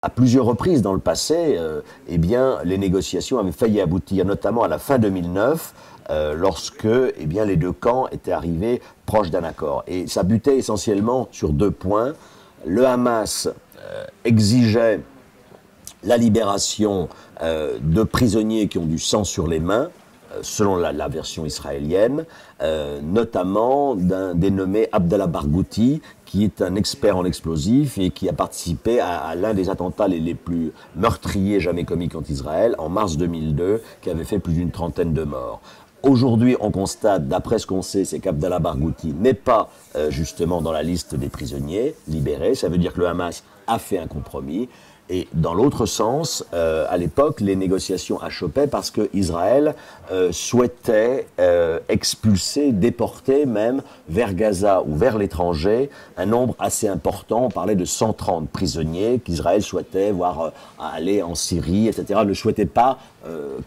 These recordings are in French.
à plusieurs reprises dans le passé, eh bien, les négociations avaient failli aboutir, notamment à la fin 2009, lorsque eh bien, les deux camps étaient arrivés proches d'un accord. Et ça butait essentiellement sur deux points. Le Hamas exigeait la libération de prisonniers qui ont du sang sur les mains, selon la version israélienne, notamment d'un dénommé Abdallah Barghouti, qui est un expert en explosifs et qui a participé à l'un des attentats les plus meurtriers jamais commis contre Israël, en mars 2002, qui avait fait plus d'une trentaine de morts. Aujourd'hui, on constate, d'après ce qu'on sait, c'est qu'Abdallah Barghouti n'est pas justement dans la liste des prisonniers libérés. Ça veut dire que le Hamas a fait un compromis. Et dans l'autre sens, à l'époque, les négociations achoppaient parce que Israël souhaitait expulser, déporter même vers Gaza ou vers l'étranger un nombre assez important. On parlait de 130 prisonniers qu'Israël souhaitait voir aller en Syrie, etc. Ne souhaitait pas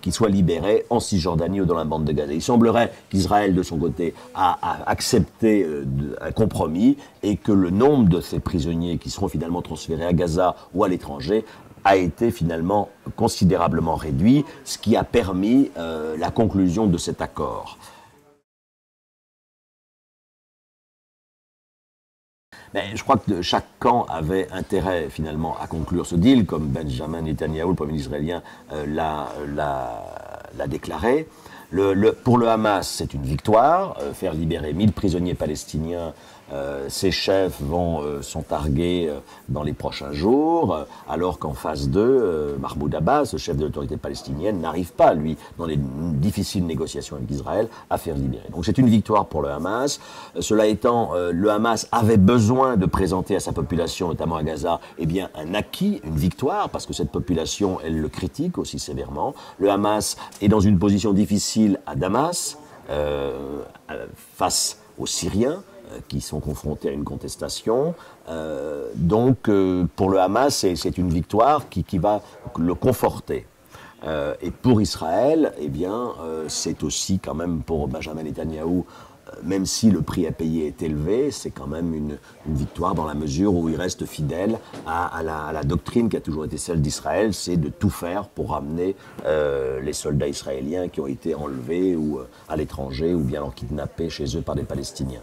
qu'ils soient libérés en Cisjordanie ou dans la bande de Gaza. Il semblerait qu'Israël, de son côté, a accepté un compromis et que le nombre de ces prisonniers qui seront finalement transférés à Gaza ou à l'étranger a été finalement considérablement réduit, ce qui a permis la conclusion de cet accord. Mais je crois que chaque camp avait intérêt finalement à conclure ce deal, comme Benjamin Netanyahou, le Premier ministre israélien, l'a déclaré. Pour le Hamas, c'est une victoire. Faire libérer 1000 prisonniers palestiniens, ses chefs sont targués dans les prochains jours, alors qu'en phase 2, Mahmoud Abbas, le chef de l'autorité palestinienne, n'arrive pas, lui, dans les difficiles négociations avec Israël, à faire libérer. Donc c'est une victoire pour le Hamas. Cela étant, le Hamas avait besoin de présenter à sa population, notamment à Gaza, eh bien, un acquis, une victoire, parce que cette population, elle le critique aussi sévèrement. Le Hamas est dans une position difficile à Damas, face aux Syriens, qui sont confrontés à une contestation. Donc, pour le Hamas, c'est une victoire qui va le conforter. Et pour Israël, eh bien, c'est aussi quand même pour Benjamin Netanyahou, même si le prix à payer est élevé, c'est quand même une victoire dans la mesure où il reste fidèle à la doctrine qui a toujours été celle d'Israël, c'est de tout faire pour ramener les soldats israéliens qui ont été enlevés ou à l'étranger ou bien kidnappés chez eux par des Palestiniens.